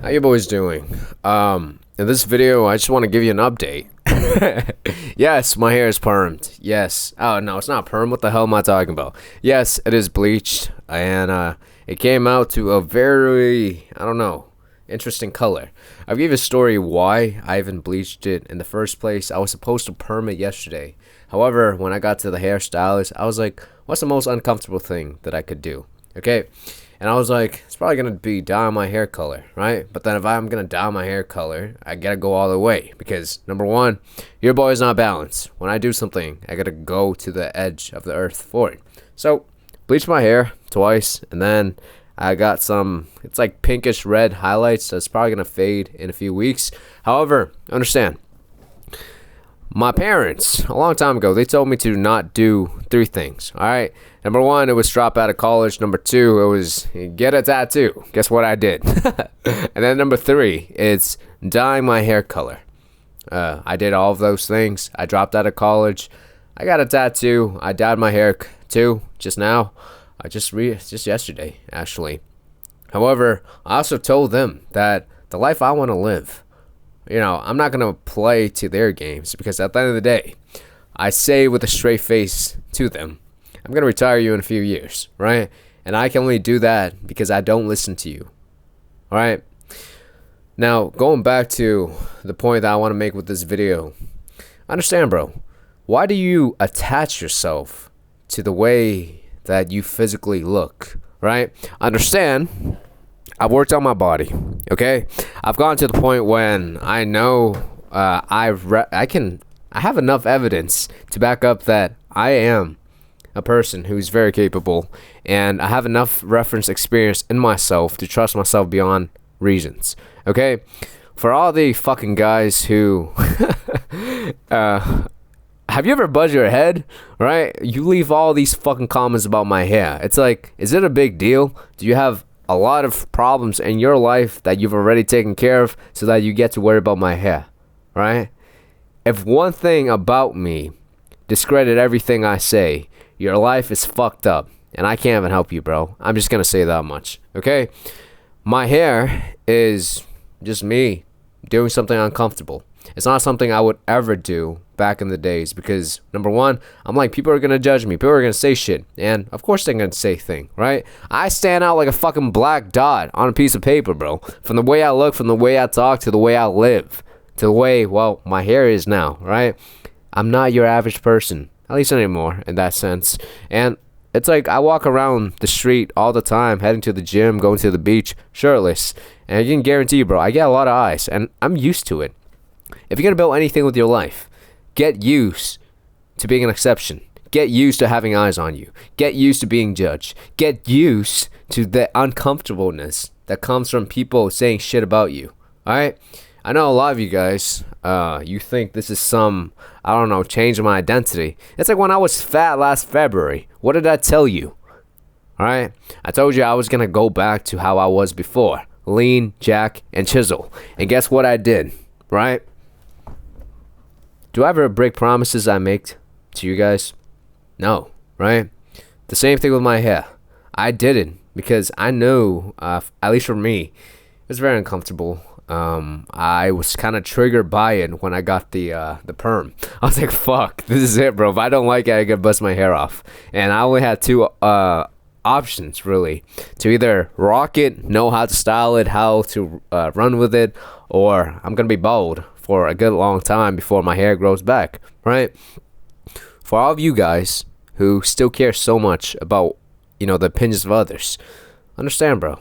How you boys doing? In this video, I just want to give you an update. Yes, my hair is permed. Yes. Oh, no, it's not permed. What the hell am I talking about? Yes, it is bleached. And it came out to a very, I don't know, interesting color. I'll give you a story why I haven't bleached it in the first place. I was supposed to perm it yesterday. However, when I got to the hairstylist, I was like, what's the most uncomfortable thing that I could do? Okay? And I was like, it's probably going to be dye my hair color, right? But then if I'm going to dye my hair color, I got to go all the way. Because, number one, your boy is not balanced. When I do something, I got to go to the edge of the earth for it. So, bleached my hair twice. And then I got some, it's like pinkish red highlights. That's probably going to fade in a few weeks. However, understand. My parents, a long time ago, they told me to not do three things, all right? Number one, it was drop out of college. Number two, it was get a tattoo. Guess what I did? And then number three, it's dyeing my hair color. I did all of those things. I dropped out of college. I got a tattoo. I dyed my hair too, just now. Just yesterday, actually. However, I also told them that the life I want to live, you know, I'm not going to play to their games because at the end of the day, I say with a straight face to them, I'm going to retire you in a few years, right? And I can only do that because I don't listen to you, all right? Now, going back to the point that I want to make with this video, understand, bro, why do you attach yourself to the way that you physically look, right? Understand, I've worked on my body, okay? I've gotten to the point when I know I have enough evidence to back up that I am a person who's very capable, and I have enough reference experience in myself to trust myself beyond reasons, okay? For all the fucking guys who have you ever buzzed your head, right? You leave all these fucking comments about my hair. It's like, is it a big deal? Do you have a lot of problems in your life that you've already taken care of so that you get to worry about my hair, right? If one thing about me discredit everything I say, your life is fucked up, and I can't even help you, bro. I'm just gonna say that much, okay? My hair is just me doing something uncomfortable. It's not something I would ever do back in the days because, number one, I'm like, people are going to judge me. People are going to say shit. And, of course, they're going to say things, right? I stand out like a fucking black dot on a piece of paper, bro. From the way I look, from the way I talk, to the way I live, to the way, well, my hair is now, right? I'm not your average person, at least anymore, in that sense. And it's like I walk around the street all the time, heading to the gym, going to the beach, shirtless. And I can guarantee you, bro, I get a lot of eyes, and I'm used to it. If you're going to build anything with your life, get used to being an exception. Get used to having eyes on you. Get used to being judged. Get used to the uncomfortableness that comes from people saying shit about you. Alright? I know a lot of you guys, you think this is some, I don't know, change in my identity. It's like when I was fat last February. What did I tell you? Alright? I told you I was going to go back to how I was before. Lean, jack, and chisel. And guess what I did? Right? Do I ever break promises I make to you guys? No, right? The same thing with my hair. I didn't because I know, at least for me, it was very uncomfortable. I was kind of triggered by it when I got the perm. I was like, fuck, this is it, bro. If I don't like it, I gotta bust my hair off. And I only had two options, really. To either rock it, know how to style it, how to run with it, or I'm gonna be bald for a good long time before my hair grows back, right? For all of you guys who still care so much about, you know, the opinions of others, understand, bro.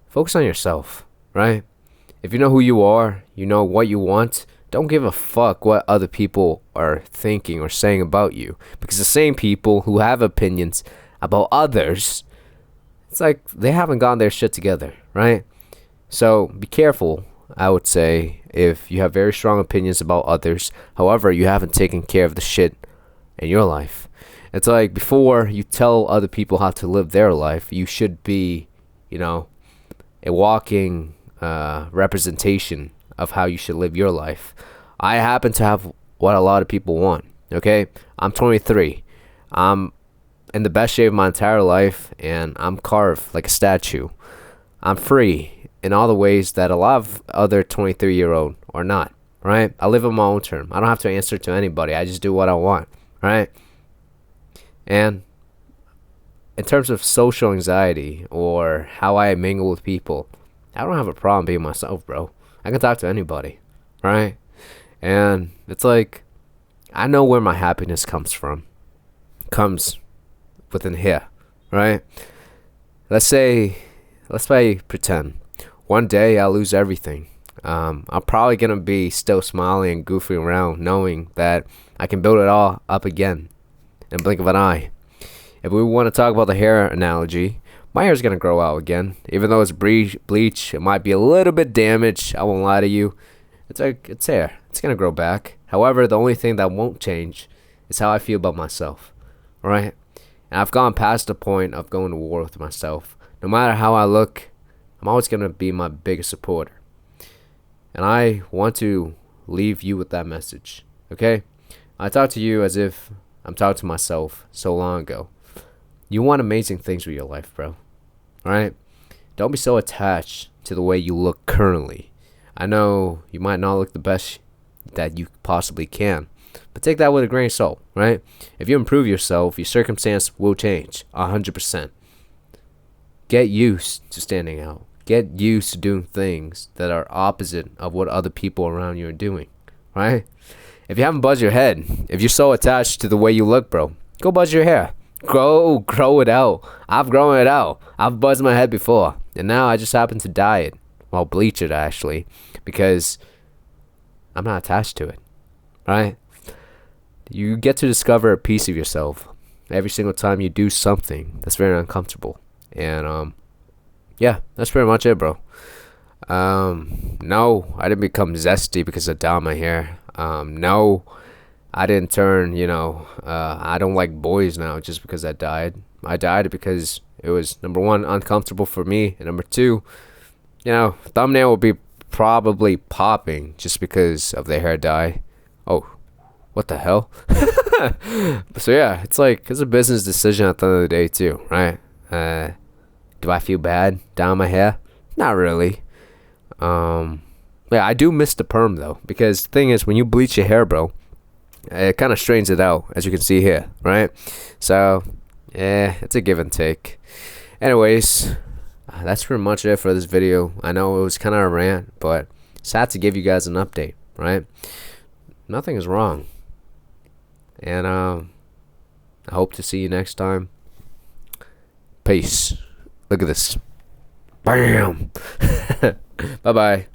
Focus on yourself, right? If you know who you are, you know what you want, don't give a fuck what other people are thinking or saying about you. Because the same people who have opinions about others, it's like they haven't gotten their shit together, right? So be careful, I would say, if you have very strong opinions about others. However, you haven't taken care of the shit in your life. It's like before you tell other people how to live their life, you should be, you know, a walking representation of how you should live your life. I happen to have what a lot of people want, okay? I'm 23. I'm in the best shape of my entire life, and I'm carved like a statue. I'm free. in all the ways that a lot of other 23-year-old are not, right? I live on my own term. I don't have to answer to anybody. I just do what I want, right? And in terms of social anxiety or how I mingle with people, I don't have a problem being myself, bro. I can talk to anybody, right? And it's like, I know where my happiness comes from. Comes within here, right? Let's pretend one day I lose everything. I'm probably gonna be still smiling and goofing around, knowing that I can build it all up again in a blink of an eye. If we want to talk about the hair analogy, my hair's gonna grow out again, even though it's bleach. It might be a little bit damaged. I won't lie to you. It's hair. It's gonna grow back. However, the only thing that won't change is how I feel about myself, right? And I've gone past the point of going to war with myself. No matter how I look, I'm always gonna be my biggest supporter. And I want to leave you with that message, okay? I talk to you as if I'm talking to myself so long ago. You want amazing things with your life, bro. Alright? Don't be so attached to the way you look currently. I know you might not look the best that you possibly can, but take that with a grain of salt, right? If you improve yourself, your circumstance will change 100%. Get used to standing out. Get used to doing things that are opposite of what other people around you are doing, right? If you haven't buzzed your head, if you're so attached to the way you look, bro, go buzz your hair. Grow it out. I've grown it out. I've buzzed my head before, and now I just happen to dye it. Well, bleach it actually, because I'm not attached to it, right? You get to discover a piece of yourself every single time you do something that's very uncomfortable. And yeah, that's pretty much it, bro. No, I didn't become zesty because I dyed my hair. No, I didn't turn, I don't like boys now just because I dyed. I dyed it because it was, number one, uncomfortable for me, and number two, thumbnail will be probably popping just because of the hair dye. Oh, what the hell? So yeah, it's a business decision at the end of the day too, right? Do I feel bad dyeing my hair? Not really. Yeah, I do miss the perm though, because the thing is, when you bleach your hair, bro, it kind of straightens it out, as you can see here, right? So yeah, it's a give and take. Anyways, that's pretty much it for this video. I know it was kind of a rant, but it's had to give you guys an update, right? Nothing is wrong. And I hope to see you next time. Peace. Look at this. Bam. Bye-bye.